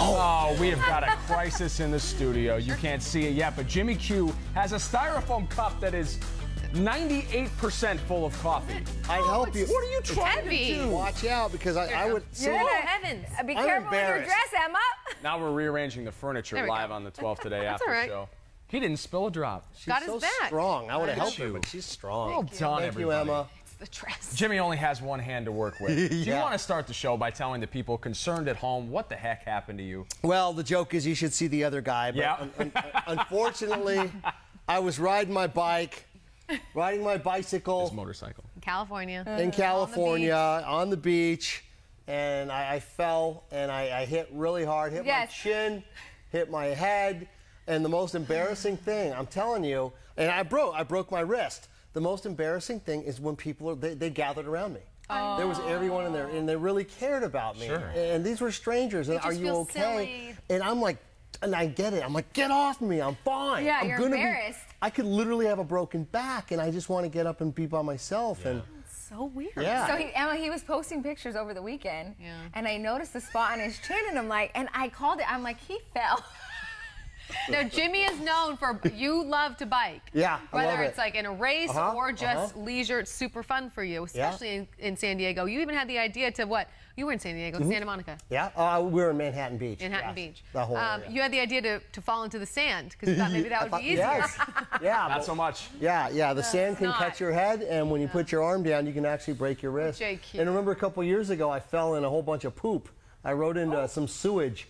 Oh, we have got a crisis in the studio. You can't see it yet, but Jimmy Q has a styrofoam cup that is 98% full of coffee. I help you. What are you trying to do? Watch out, because I would. You're in heavens. Be careful with your dress, Emma. Now we're rearranging the furniture live on the 12 Today After Show. He didn't spill a drop. She's so strong. I would have helped her, but she's strong. Well done, Thank you, Emma. The dress. Jimmy only has one hand to work with. Do you want to start the show by telling the people concerned at home what the heck happened to you? Well, the joke is you should see the other guy. But unfortunately, I was riding my bike, riding my bicycle. His motorcycle. In California. In California, on the beach, and I fell, and I hit really hard, hit my chin, hit my head, and the most embarrassing thing, I'm telling you, and I broke my wrist. The most embarrassing thing is when people they gathered around me. Oh. There was everyone in there, and they really cared about me. Sure. And these were strangers. And are you okay? Silly. And I'm like, and I get it. I'm like, get off me. I'm fine. Yeah, you're embarrassed. I could literally have a broken back, and I just want to get up and be by myself. Yeah. And it's so weird. Yeah. So Emma, he was posting pictures over the weekend, and I noticed the spot on his chin, and I'm like, and I called it. I'm like, he fell. Now, Jimmy is known for, you love to bike. Yeah, I love Whether it's like in a race or just leisure, it's super fun for you, especially in San Diego. You even had the idea to what? You were in San Diego, Santa Monica. Yeah, we were in Manhattan Beach. Manhattan Beach. The whole area. You had the idea to fall into the sand, because you thought maybe that would be easier. Yes. Yeah. Not so much. Yeah, the sand can cut your head, and when you put your arm down, you can actually break your wrist. And I remember a couple years ago, I fell in a whole bunch of poop. I rode into some sewage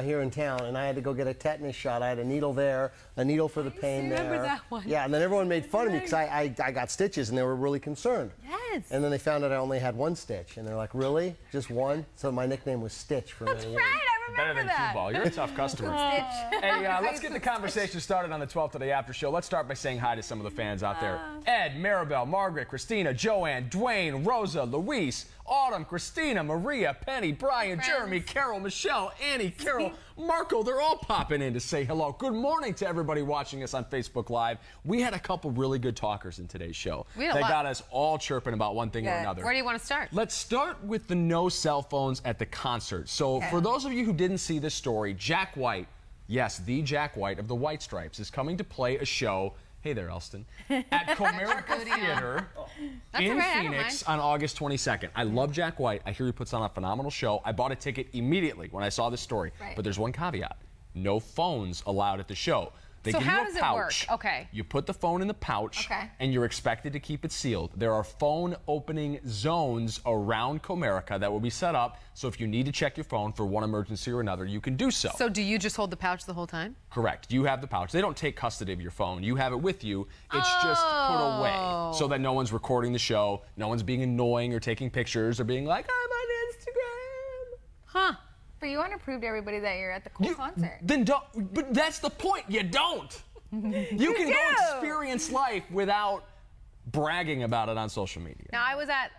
here in town, and I had to go get a tetanus shot. I had a needle there, a needle for the pain there. I remember that one. Yeah, and then everyone made fun of me because I got stitches, and they were really concerned. Yes. And then they found out I only had one stitch, and they're like, really? Just one? So my nickname was Stitch for many years. Right, I remember Better than that. Q-ball. You're a tough customer. Hey, let's get the conversation started on the 12 Today After Show. Let's start by saying hi to some of the fans out there. Ed, Maribel, Margaret, Christina, Joanne, Dwayne, Rosa, Luis, Autumn, Christina, Maria, Penny, Brian, Jeremy, Carol, Michelle, Annie, Carol, Marco. They're all popping in to say hello. Good morning to everybody watching us on Facebook Live. We had a couple really good talkers in today's show. They got us all chirping about one thing or another. Where do you want to start? Let's start with the no cell phones at the concert. So for those of you who didn't see this story, Jack White, yes, the Jack White of the White Stripes, is coming to play a show. Hey there, Elston. At Comerica Theater in Phoenix on August 22nd. I love Jack White. I hear he puts on a phenomenal show. I bought a ticket immediately when I saw this story. But there's one caveat. No phones allowed at the show. They give you a pouch. So how does it work? Okay. You put the phone in the pouch, and you're expected to keep it sealed. There are phone opening zones around Comerica that will be set up, so if you need to check your phone for one emergency or another, you can do so. So do you just hold the pouch the whole time? Correct. You have the pouch. They don't take custody of your phone. You have it with you. It's just put away so that no one's recording the show, no one's being annoying or taking pictures or being like, I'm on Instagram. Huh. But you want to prove to everybody that you're at the cool concert. Then don't. But that's the point. You don't. You can go experience life without bragging about it on social media. Now, I was at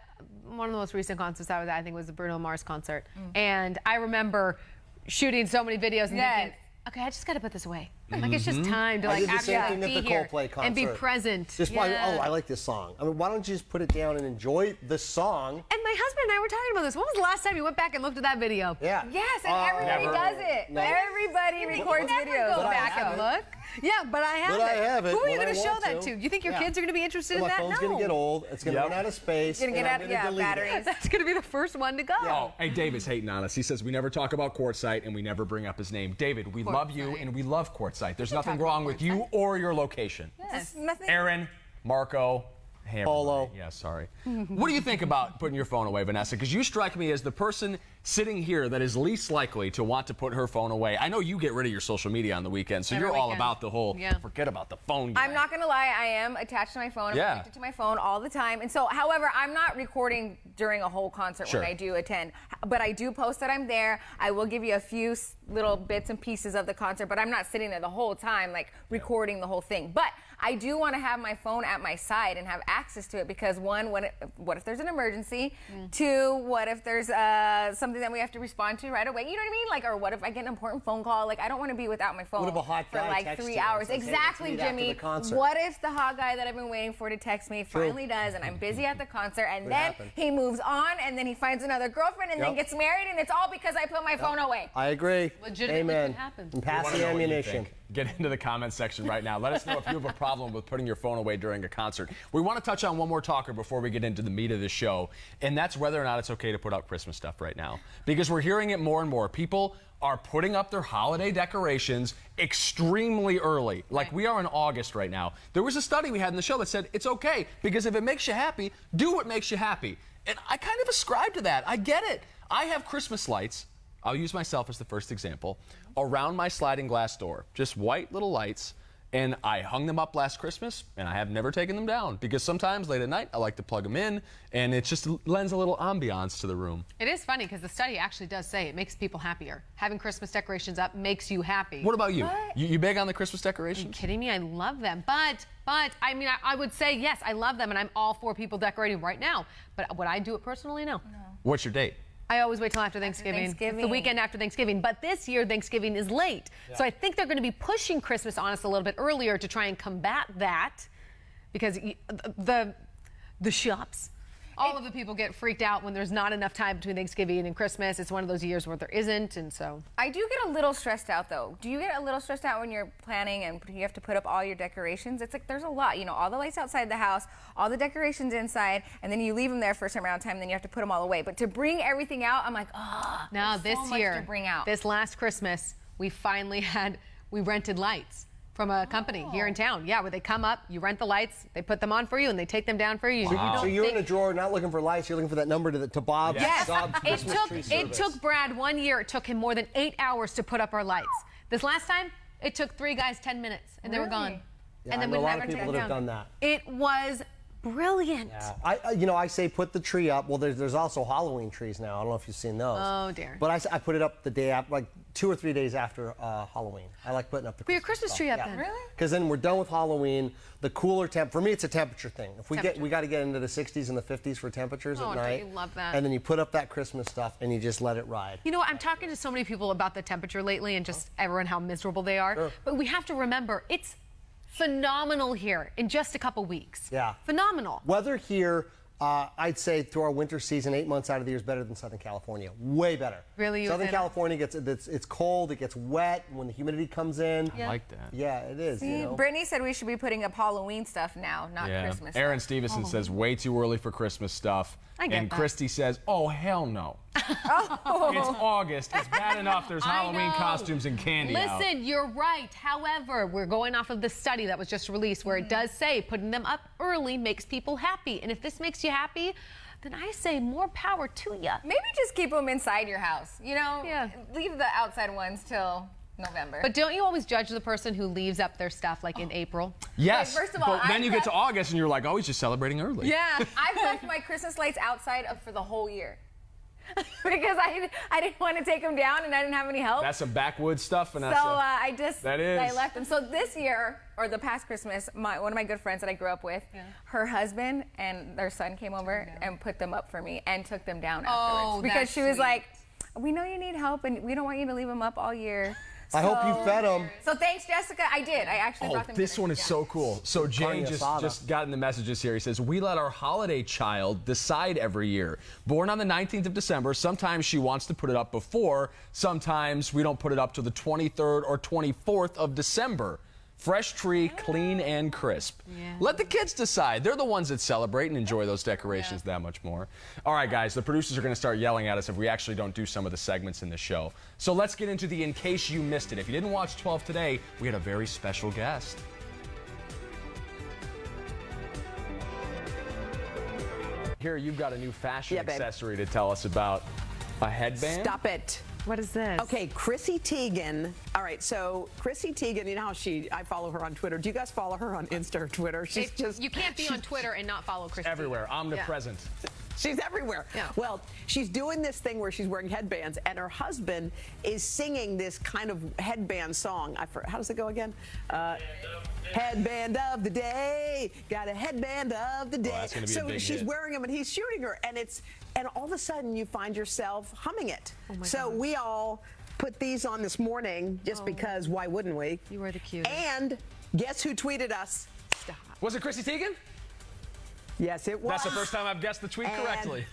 one of the most recent concerts I was at, I think it was the Bruno Mars concert, and I remember shooting so many videos and thinking, okay, I just got to put this away. Like, it's just time to like actually be here and be present. Just oh, I like this song. I mean, why don't you just put it down and enjoy the song? And my husband and I were talking about this. When was the last time you went back and looked at that video? Yeah. Yes, and everybody does it. Everybody records videos. Go back and look. Yeah, but I have it. Who are you going to show that to? You think your kids are going to be interested in that? My phone's going to get old. It's going to run out of space. It's going to get out of batteries. That's going to be the first one to go. Oh, hey, David's hating on us. He says we never talk about Quartzsite and we never bring up his name. David, we love you and we love Quartzsite. There's nothing wrong with you or your location. Yes. Nothing. Aaron, Marco, hey, Polo. Yeah, sorry. What do you think about putting your phone away, Vanessa? Because you strike me as the person sitting here that is least likely to want to put her phone away. I know you get rid of your social media on the weekend, so you're all about the whole forget about the phone. I'm not going to lie. I am attached to my phone. I'm connected to my phone all the time. And so, however, I'm not recording during a whole concert when I do attend. But I do post that I'm there. I will give you a few little bits and pieces of the concert, but I'm not sitting there the whole time, like, recording the whole thing. But I do want to have my phone at my side and have access to it because, one, what if there's an emergency? Two, what if there's something something that we have to respond to right away. You know what I mean? Like, or what if I get an important phone call? Like, I don't want to be without my phone what if a hot guy for like 3 hours. Exactly, Jimmy. What if the hot guy that I've been waiting for to text me finally does, and I'm busy at the concert, and then he moves on, and then he finds another girlfriend, and then gets married, and it's all because I put my phone away. I agree. Legitimately could happen. And pass the ammunition. Get into the comments section right now. Let us know if you have a problem with putting your phone away during a concert. We want to touch on one more talker before we get into the meat of the show, and that's whether or not it's okay to put up Christmas stuff right now. Because we're hearing it more and more. People are putting up their holiday decorations extremely early. Like we are in August right now. There was a study we had in the show that said it's okay because if it makes you happy, do what makes you happy. And I kind of ascribe to that. I get it. I have Christmas lights. I'll use myself as the first example. Around my sliding glass door, just white little lights, and I hung them up last Christmas, and I have never taken them down because sometimes late at night I like to plug them in, and it just lends a little ambiance to the room. It is funny because the study actually does say it makes people happier. Having Christmas decorations up makes you happy. What about you? You big on the Christmas decorations? Are you kidding me? I love them, but I mean, I would say yes, I love them, and I'm all for people decorating right now. But would I do it personally? No. What's your date? I always wait till after Thanksgiving. It's the weekend after Thanksgiving. But this year, Thanksgiving is late. So I think they're going to be pushing Christmas on us a little bit earlier to try and combat that. Because the shops, all of the people get freaked out when there's not enough time between Thanksgiving and Christmas. It's one of those years where there isn't, and so. I do get a little stressed out, though. Do you get a little stressed out when you're planning and you have to put up all your decorations? It's like there's a lot, you know, all the lights outside the house, all the decorations inside, and then you leave them there for a certain amount of time, and then you have to put them all away. But to bring everything out, I'm like, oh, now this so year, much to bring out. This last Christmas, we rented lights from a company here in town. Yeah, where they come up, you rent the lights, they put them on for you, and they take them down for you. Wow. So you're in a drawer not looking for lights, you're looking for that number to Bob's. Yes. Bob's it took Brad 1 year, it took him more than 8 hours to put up our lights. This last time, it took 3 guys 10 minutes, and they were gone. Yeah, and then a lot of people that have done that. It was brilliant. Yeah. I say put the tree up. Well, there's also Halloween trees now. I don't know if you've seen those. Oh, dear. But I put it up the day after, like 2 or 3 days after Halloween. I like putting up the Christmas tree up then. Really? Because then we're done with Halloween. The cooler temp. For me, it's a temperature thing. If we got to get into the 60s and the 50s for temperatures at night. Oh, I love that. And then you put up that Christmas stuff and you just let it ride. You know what? I'm talking to so many people about the temperature lately and just everyone how miserable they are. Sure. But we have to remember it's phenomenal here in just a couple weeks. Yeah. Phenomenal. Weather here, I'd say through our winter season, 8 months out of the year is better than Southern California. Way better. Really? Southern California it's cold, it gets wet when the humidity comes in. I like that. Yeah, it is. See, Brittany said we should be putting up Halloween stuff now, not Christmas Aaron stuff. Stevenson says way too early for Christmas stuff. I get and that. Christy says, oh, hell no. It's August. It's bad enough there's Halloween costumes and candy out. Listen, you're right. However, we're going off of the study that was just released where it does say putting them up early makes people happy. And if this makes you happy, then I say more power to you. Maybe just keep them inside your house. You know, leave the outside ones till November. But don't you always judge the person who leaves up their stuff like in April? Yes. Wait, first of all, but then you get to August and you're like, oh, he's just celebrating early. Yeah. I've left my Christmas lights outside for the whole year. Because I didn't want to take them down and I didn't have any help. That's some backwoods stuff. And that's I left them. So this year, or the past Christmas, one of my good friends that I grew up with, her husband and their son came over and put them up for me and took them down afterwards. Because she was like, we know you need help and we don't want you to leave them up all year. I hope you fed them. So thanks, Jessica. I did. I actually brought them. This one is so cool. So Jane just got in the messages here. He says, we let our holiday child decide every year. Born on the 19th of December, sometimes she wants to put it up before. Sometimes we don't put it up till the 23rd or 24th of December. Fresh tree, clean and crisp. Let the kids decide. They're the ones that celebrate and enjoy those decorations that much more. All right, guys, the producers are going to start yelling at us if we actually don't do some of the segments in the show. So let's get into the In Case You Missed It. If you didn't watch 12 today, we had a very special guest. Here, you've got a new fashion accessory to tell us about. A headband? Stop it. What is this? Okay, Chrissy Teigen. All right, so Chrissy Teigen, you know how I follow her on Twitter. Do you guys follow her on Insta or Twitter? You can't be on Twitter and not follow Chrissy. Everywhere, omnipresent. She's everywhere. Yeah. Well, she's doing this thing where she's wearing headbands, and her husband is singing this kind of headband song. How does it go again? Headband of the day, got a headband of the day. Well, that's gonna be a big she's hit. wearing them, and he's shooting her, and all of a sudden you find yourself humming it. Oh my so gosh. we all put these on this morning just because. Why wouldn't we? You were the cutest. And guess who tweeted us? Stop. Was it Chrissy Teigen? Yes, it was. That's the first time I've guessed the tweet correctly.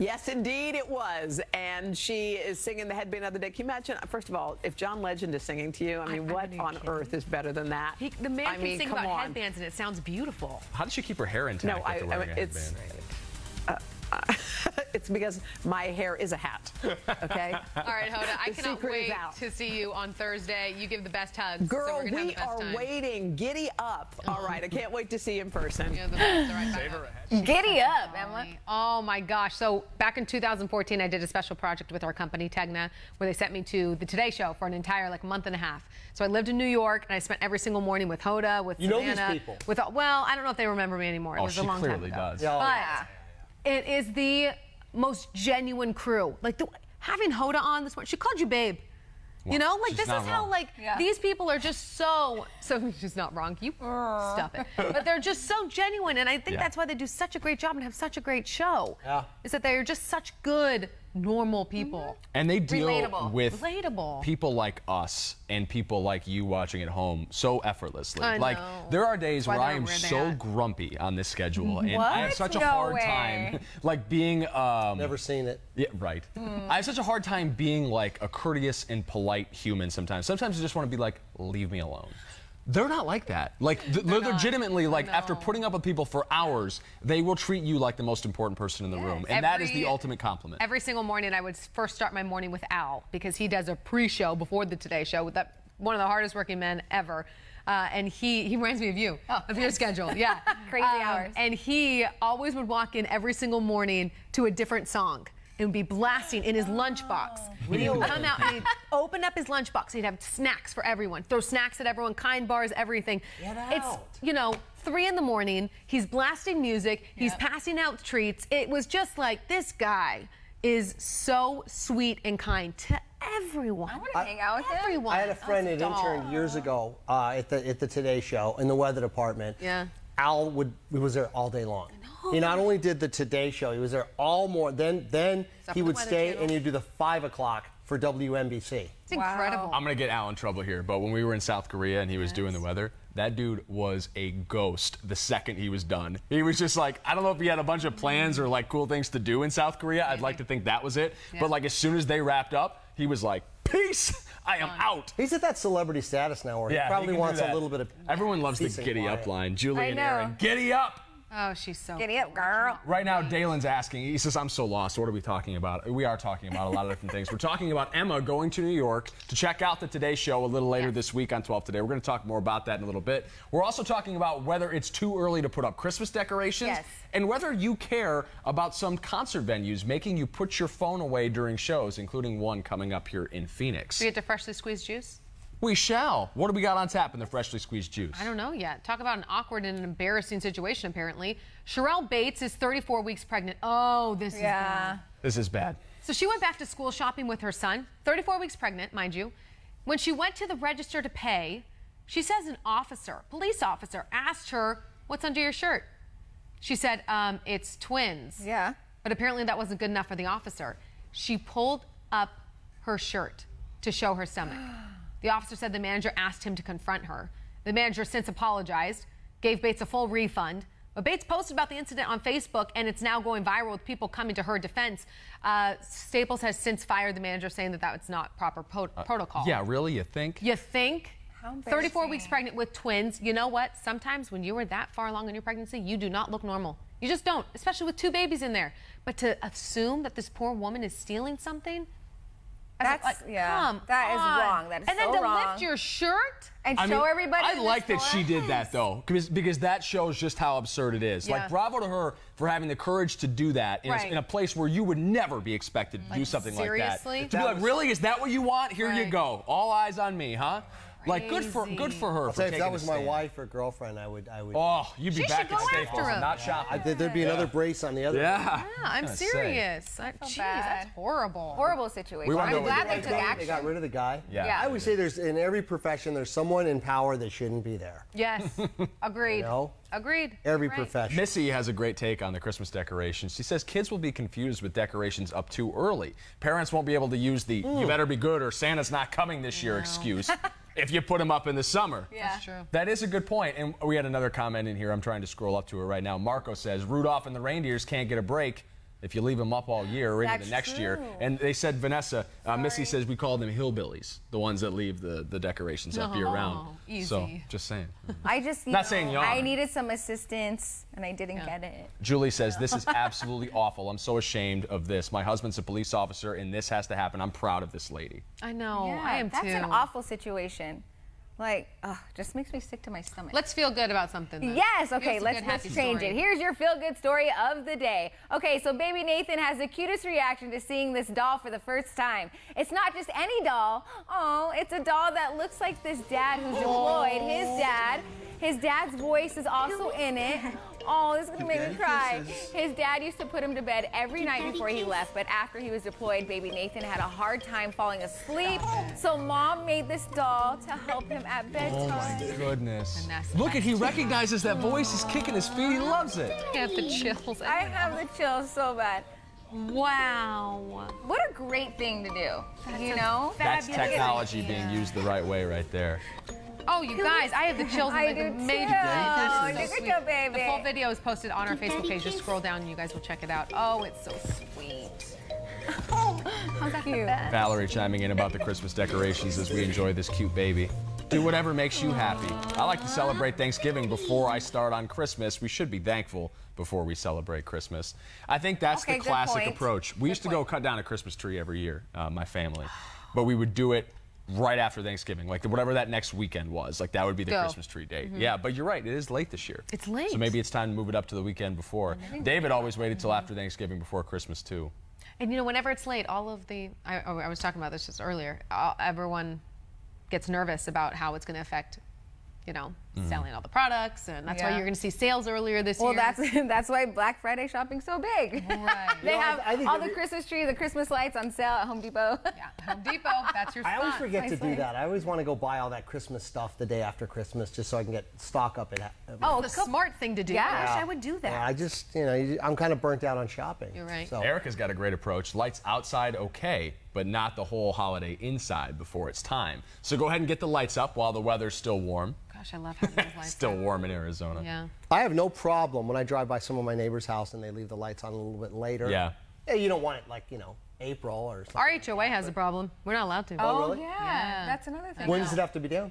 Yes, indeed it was. And she is singing the headband of the day. Can you imagine, first of all, if John Legend is singing to you, I mean, what on earth is better than that? The man can sing about headbands, and it sounds beautiful. How does she keep her hair intact after wearing a headband? It's because my hair is a hat, okay? All right, Hoda, I cannot wait to see you on Thursday. You give the best hugs. Girl, so we are waiting. Giddy up. All right, I can't wait to see you in person. You're the best. All right, bye. Giddy up, Emma. Oh, my gosh. So back in 2014, I did a special project with our company, Tegna, where they sent me to the Today Show for an entire month and a half. So I lived in New York, and I spent every single morning with Hoda, with Savannah. You know these people. Well, I don't know if they remember me anymore. It was a long time ago. She clearly does. But it is the most genuine crew. Having Hoda on this morning, she called you babe. Well, you know, this is how these people are just so she's not wrong. You stop it. But they're just so genuine, and I think that's why they do such a great job and have such a great show. Yeah. Is that they're just such good, normal people. And they deal with people like us and people like you watching at home so effortlessly. There are days where I am so grumpy on this schedule, and I have such a hard time being never seen it. Yeah, right. I have such a hard time being a courteous and polite human sometimes. Sometimes I just want to be leave me alone. They're not like that. They're legitimately, after putting up with people for hours, they will treat you like the most important person in the room. And that is the ultimate compliment. Every single morning, I would first start my morning with Al, because he does a pre-show before the Today Show with one of the hardest working men ever. And he reminds me of you, of your schedule. Yeah. Crazy hours. And he always would walk in every single morning to a different song. It would be blasting in his lunchbox. He'd come out and he'd open up his lunchbox. He'd have snacks for everyone, throw snacks at everyone, kind bars, everything. It's, 3 in the morning. He's blasting music. He's passing out treats. It was just this guy is so sweet and kind to everyone. I want to hang out with everyone. I had a friend that interned years ago at the Today Show in the weather department. Yeah. Al was there all day long. He not only did the Today Show, he was there all morning. Then he would stay and he'd do the 5 o'clock for WNBC. It's incredible. I'm going to get Al in trouble here, but when we were in South Korea and he was doing the weather, that dude was a ghost the second he was done. He was just I don't know if he had a bunch of plans or cool things to do in South Korea. I'd like to think that was it. Yeah. But as soon as they wrapped up, he was peace, I am out. He's at that celebrity status now where he probably wants a little bit of Everyone loves the giddy up line. Julie and Aaron, giddy up. Oh, she's so giddy up, girl. Right now, Dalen's asking, he says, I'm so lost. What are we talking about? We are talking about a lot of different things. We're talking about Emma going to New York to check out the Today Show a little later this week on 12 Today. We're going to talk more about that in a little bit. We're also talking about whether it's too early to put up Christmas decorations and whether you care about some concert venues making you put your phone away during shows, including one coming up here in Phoenix. We get to freshly squeezed juice? We shall. What do we got on tap in the freshly squeezed juice? I don't know yet. Talk about an awkward and an embarrassing situation, apparently. Sheryl Bates is 34 weeks pregnant. Oh, this is bad. This is bad. So she went back to school shopping with her son, 34 weeks pregnant, mind you. When she went to the register to pay, she says an police officer, asked her, what's under your shirt? She said, it's twins. Yeah. But apparently that wasn't good enough for the officer. She pulled up her shirt to show her stomach. The officer said the manager asked him to confront her. The manager since apologized, gave Bates a full refund. But Bates posted about the incident on Facebook, and it's now going viral with people coming to her defense. Staples has since fired the manager, saying that was not proper protocol. Yeah, really? You think? You think? 34 weeks pregnant with twins. You know what? Sometimes when you are that far along in your pregnancy, you do not look normal. You just don't, especially with 2 babies in there. But to assume that this poor woman is stealing something, that is wrong. That is so wrong. And then to lift your shirt and show everybody. I like that she did that though, because that shows just how absurd it is. Bravo to her for having the courage to do that in a place where you would never be expected to do something like that. To be really? Is that what you want? Here you go. All eyes on me, huh? Like, good for her. I'll say if that was my wife or girlfriend, I would. Oh, you'd be back at Staples, not shopping. There'd be another brace on the other. Yeah, I'm serious. Jeez, that's horrible. Horrible situation. I'm glad they took action. They got rid of the guy. Yeah. I would say there's in every profession there's someone in power that shouldn't be there. Yes, agreed. You know? Agreed. Every profession. Missy has a great take on the Christmas decorations. She says kids will be confused with decorations up too early. Parents won't be able to use the "you better be good" or "Santa's not coming this year" excuse if you put them up in the summer. Yeah. That's true. That is a good point. And we had another comment in here. I'm trying to scroll up to it right now. Marco says Rudolph and the reindeers can't get a break if you leave them up all year or into the next year. And they said, Vanessa, Missy says we call them hillbillies, the ones that leave the decorations up year round. Easy. So, just saying. I just, not saying you are. I needed some assistance, and I didn't get it. Julie says, this is absolutely awful. I'm so ashamed of this. My husband's a police officer, and this has to happen. I'm proud of this lady. I know. Yeah, I am too. That's an awful situation. Like, just makes me sick to my stomach. Let's feel good about something, then. Yes, okay, let's change it. Here's your feel-good story of the day. Okay, so baby Nathan has the cutest reaction to seeing this doll for the first time. It's not just any doll. Oh, it's a doll that looks like this dad who's deployed. His dad's voice is also in it. Oh, this is going to make me cry. His dad used to put him to bed every night before he left, but after he was deployed, baby Nathan had a hard time falling asleep, so Mom made this doll to help him at bedtime. Oh, my goodness. Look, he recognizes that voice. He's kicking his feet. He loves it. I have the chills. I have the chills so bad. Wow. What a great thing to do, you know? That's technology being used the right way right there. Oh, you guys, I have the chills. I do major. Oh, look at your baby. The full video is posted on our Facebook page. Just scroll down and you guys will check it out. Oh, it's so sweet. Oh, how's that cute? Valerie chiming in about the Christmas decorations as we enjoy this cute baby. Do whatever makes you happy. I like to celebrate Thanksgiving before I start on Christmas. We should be thankful before we celebrate Christmas. I think that's the classic approach. We used to go cut down a Christmas tree every year, my family. But we would do it right after Thanksgiving, like whatever that next weekend was. Like that would be the Christmas tree date. Yeah, but you're right, it is late this year. It's late. So maybe it's time to move it up to the weekend before. David always waited till after Thanksgiving before Christmas too. And you know, whenever it's late, all of the, I was talking about this just earlier, everyone gets nervous about how it's going to affect, you know, selling all the products, and that's why you're going to see sales earlier this year. Well, that's why Black Friday shopping's so big. Right. They have all the Christmas tree, the Christmas lights on sale at Home Depot. Yeah, Home Depot, that's your spot. I always forget to do that. I always want to go buy all that Christmas stuff the day after Christmas just so I can get stock up. Oh, the smart thing to do. Yeah, I wish I would do that. Yeah, I just, you know, I'm kind of burnt out on shopping. You're right. So. Erica's got a great approach. Lights outside, okay, but not the whole holiday inside before it's time. So go ahead and get the lights up while the weather's still warm. Gosh, I love having those lights Still warm in Arizona. Yeah. I have no problem when I drive by some of my neighbor's house and they leave the lights on a little bit later. Yeah. Hey, you don't want it like, you know, April or something. Our HOA has a problem. We're not allowed to. Oh, really? Yeah, that's another thing. When does it have to be down?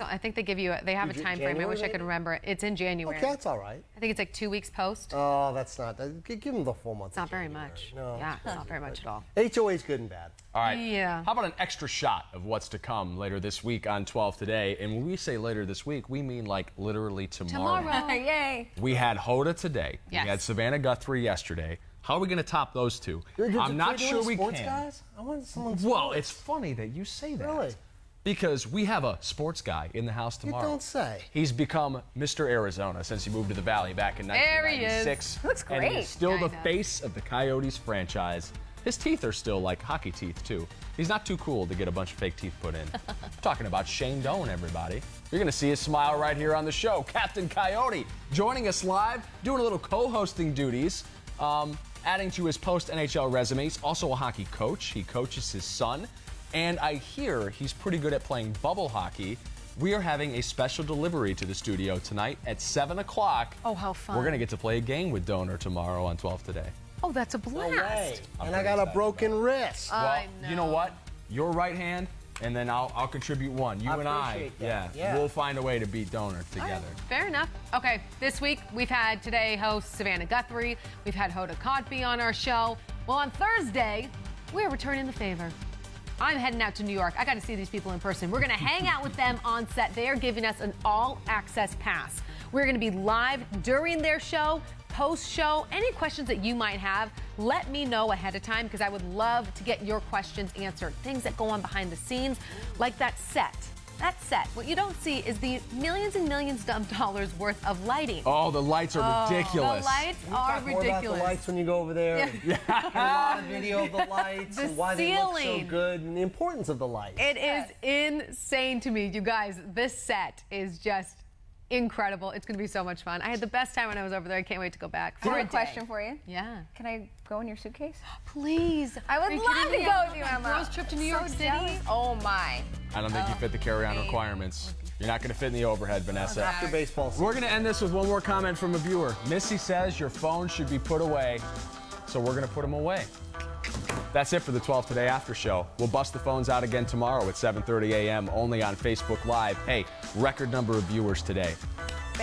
I think they give you, they have a time frame. I wish I could remember. It's in January. Okay, that's all right. I think it's like 2 weeks post. Oh, that's not, give them the full month. It's not very much. No. Yeah, it's not very much at all. HOA's good and bad. All right. Yeah. How about an extra shot of what's to come later this week on 12 Today? And when we say later this week, we mean like literally tomorrow. Yay. We had Hoda today. Yes. We had Savannah Guthrie yesterday. How are we going to top those two? I'm not sure we can. Guys? I want someone. Well, it's funny that you say that. Really? Because we have a sports guy in the house tomorrow. You don't say. He's become Mr. Arizona since he moved to the Valley back in 1996. There he is. Looks great. And he's still the face of the Coyotes franchise. His teeth are still like hockey teeth, too. He's not too cool to get a bunch of fake teeth put in. Talking about Shane Doan, everybody. You're going to see his smile right here on the show. Captain Coyote joining us live, doing a little co-hosting duties, adding to his post-NHL resume. He's also a hockey coach. He coaches his son. And I hear he's pretty good at playing bubble hockey. We are having a special delivery to the studio tonight at 7 o'clock. Oh, how fun. We're going to get to play a game with Donor tomorrow on 12 Today. Oh, that's a blast. No way. And I got a broken wrist. Well, you know what? Your right hand, and then I'll contribute one. You and I, we'll find a way to beat Donor together. Fair enough. Okay, this week we've had today host Savannah Guthrie. We've had Hoda Kotb on our show. Well, on Thursday, we're returning the favor. I'm heading out to New York. I got to see these people in person. We're going to hang out with them on set. They are giving us an all-access pass. We're going to be live during their show, post-show. Any questions that you might have, let me know ahead of time because I would love to get your questions answered. Things that go on behind the scenes, like that set. that set, what you don't see is the millions and millions of dollars worth of lighting. Oh, the lights are ridiculous. The lights are ridiculous. More about the lights when you go over there. Yeah. A lot of video of the lights and why they look so good and the importance of the lights. It is insane to me, you guys. This set is just incredible. It's going to be so much fun. I had the best time when I was over there. I can't wait to go back. I have a question for you. Yeah. Can I go in your suitcase? Please. I would love to go with you, Emma. Girls trip to New York City. Oh my. I don't think you fit the carry-on requirements. You're not going to fit in the overhead, Vanessa. After baseball season. We're going to end this with one more comment from a viewer. Missy says your phone should be put away, so we're going to put them away. That's it for the 12 Today After Show. We'll bust the phones out again tomorrow at 7:30 a.m. only on Facebook Live. Hey, record number of viewers today.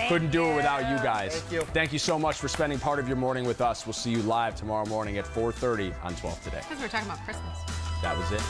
Couldn't do it without you guys. Thank you. Thank you so much for spending part of your morning with us. We'll see you live tomorrow morning at 4:30 on 12 Today. Because we're talking about Christmas. That was it.